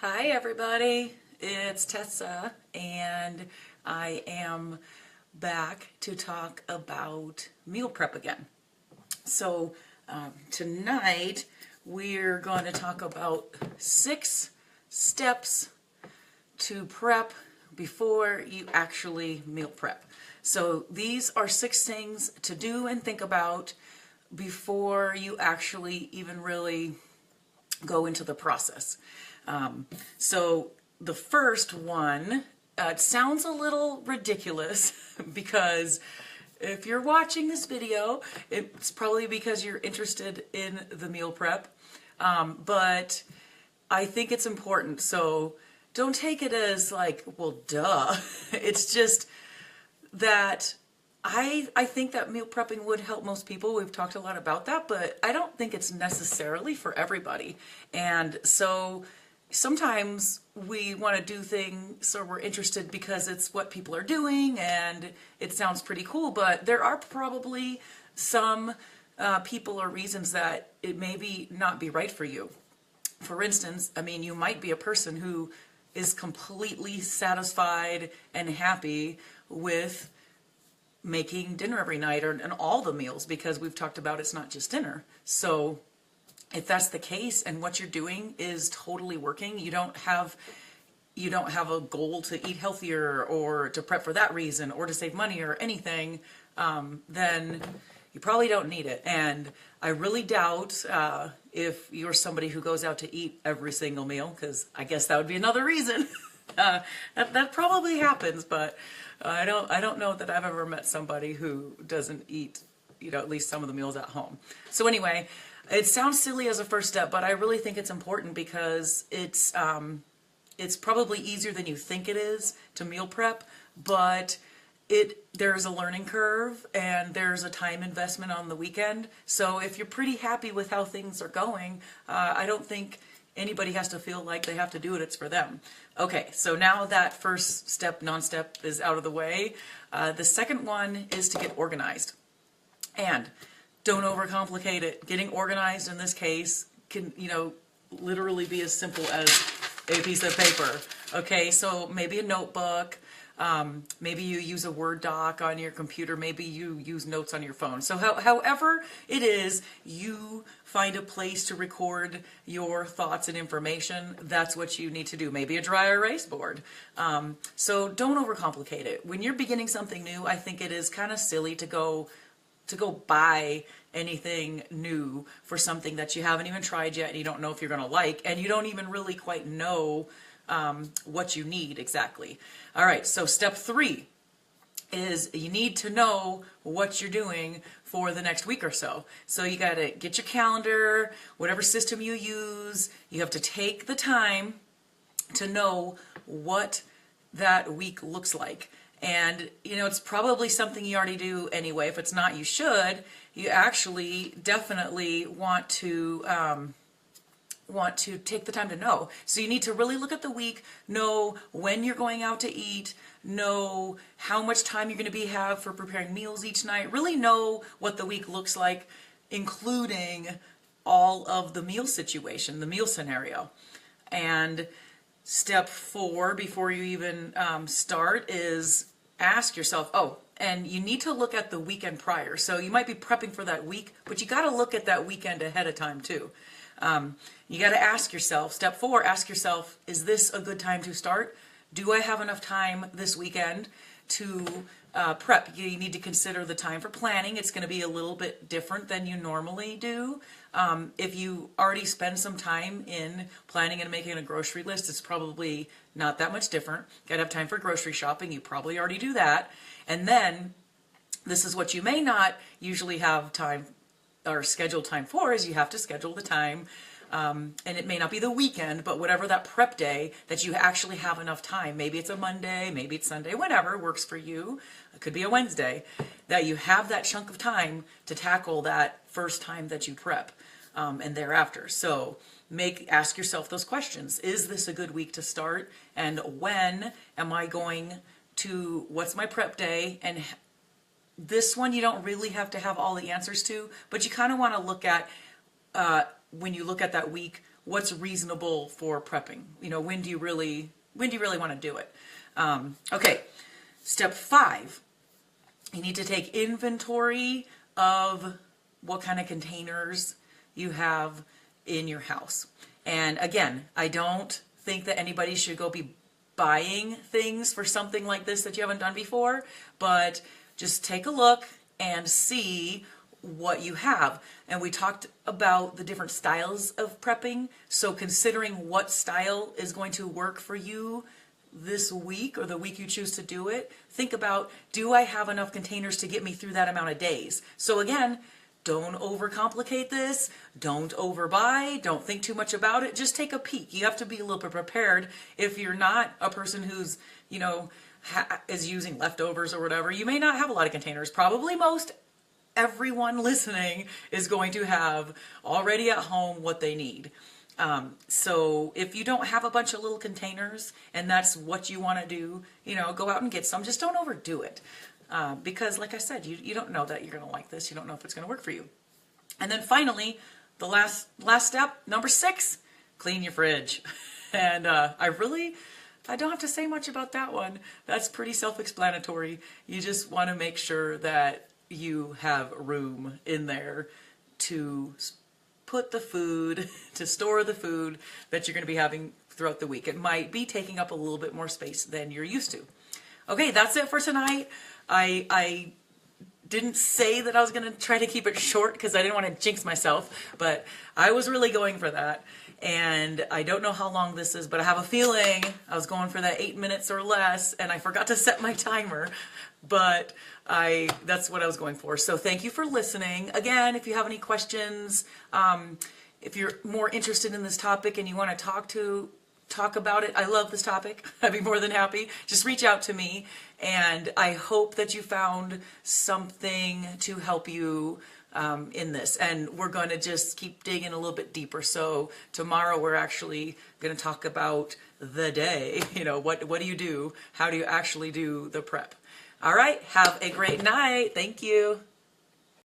Hi everybody, it's Tessa and I am back to talk about meal prep again. So tonight we're going to talk about 6 steps to prep before you actually meal prep. So these are 6 things to do and think about before you actually even really go into the process. So the first one, it sounds a little ridiculous because if you're watching this video, it's probably because you're interested in the meal prep. But I think it's important. So don't take it as like, well, duh. It's just that I think that meal prepping would help most people. We've talked a lot about that, but I don't think it's necessarily for everybody. And so sometimes we want to do things or we're interested because it's what people are doing and it sounds pretty cool, but there are probably some people or reasons that it maybe not be right for you. For instance, I mean, you might be a person who is completely satisfied and happy with making dinner every night and all the meals, because we've talked about it's not just dinner. So if that's the case and what you're doing is totally working, you don't have a goal to eat healthier or to prep for that reason or to save money or anything, then you probably don't need it. And I really doubt if you're somebody who goes out to eat every single meal, because I guess that would be another reason. That probably happens, but I don't know that I've ever met somebody who doesn't eat, at least some of the meals at home. So anyway, it sounds silly as a first step, but I really think it's important because it's probably easier than you think it is to meal prep, but there's a learning curve and there's a time investment on the weekend. So if you're pretty happy with how things are going, I don't think anybody has to feel like they have to do it. It's for them. Okay, so now that first step, non-step, is out of the way. The second one is to get organized. And don't overcomplicate it. Getting organized in this case can, literally be as simple as a piece of paper. Okay, so maybe a notebook. Maybe you use a Word doc on your computer. Maybe you use notes on your phone. So however it is, you find a place to record your thoughts and information. That's what you need to do. Maybe a dry erase board. So don't overcomplicate it. When you're beginning something new, I think it is kind of silly to go buy anything new for something that you haven't even tried yet and you don't know if you're going to like, and you don't even really quite know what you need exactly. All right, so step 3 is you need to know what you're doing for the next week or so. So you got to get your calendar, whatever system you use. You have to take the time to know what that week looks like. And, it's probably something you already do anyway. If it's not, you should. You actually definitely want to take the time to know. So you need to really look at the week, know when you're going out to eat, know how much time you're going to have for preparing meals each night, really know what the week looks like, including all of the meal situation, the meal scenario. And step 4, before you even start, is ask yourself, and you need to look at the weekend prior. So you might be prepping for that week, but you got to look at that weekend ahead of time too. You got to ask yourself, step 4, ask yourself, is this a good time to start? Do I have enough time this weekend to prep? You need to consider the time for planning. It's going to be a little bit different than you normally do. If you already spend some time in planning and making a grocery list, it's probably not that much different. Got to have time for grocery shopping. You probably already do that. And then this is what you may not usually have time or scheduled time for, is you have to schedule the time. And it may not be the weekend, but whatever that prep day that you actually have enough time. Maybe it's a Monday, maybe it's Sunday, whatever works for you. It could be a Wednesday, that you have that chunk of time to tackle that first time that you prep and thereafter. So ask yourself those questions. Is this a good week to start? And when am I going to, what's my prep day? And this one you don't really have to have all the answers to, but you kind of want to look at, when you look at that week, what's reasonable for prepping. You know, when do you really want to do it? Okay, step 5, you need to take inventory of what kind of containers you have in your house. And again, I don't think that anybody should go be buying things for something like this that you haven't done before, but just take a look and see what you have. And we talked about the different styles of prepping, so considering what style is going to work for you this week or the week you choose to do it, think about, do I have enough containers to get me through that amount of days? So again, don't overcomplicate this, don't overbuy, don't think too much about it, just take a peek. You have to be a little bit prepared. If you're not a person who's, you know, is using leftovers or whatever, you may not have a lot of containers. Probably everyone listening is going to have already at home what they need. So if you don't have a bunch of little containers and that's what you want to do, you know, go out and get some. Just don't overdo it. Because like I said, you don't know that you're going to like this. You don't know if it's going to work for you. And then finally, the last step, number 6, clean your fridge. And I don't have to say much about that one. That's pretty self-explanatory. You just want to make sure that you have room in there to put the food, to store the food that you're going to be having throughout the week. It might be taking up a little bit more space than you're used to. Okay, that's it for tonight. I didn't say that I was going to try to keep it short because I didn't want to jinx myself, but I was really going for that. And I don't know how long this is, but I have a feeling I was going for that 8 minutes or less, and I forgot to set my timer, but that's what I was going for. So thank you for listening. Again, if you have any questions, if you're more interested in this topic and you want to talk about it, I love this topic. I'd be more than happy. Just reach out to me, and I hope that you found something to help you in this. And we're going to just keep digging a little bit deeper. So tomorrow we're actually going to talk about the day. You know, what do you do? How do you actually do the prep? All right, have a great night. Thank you.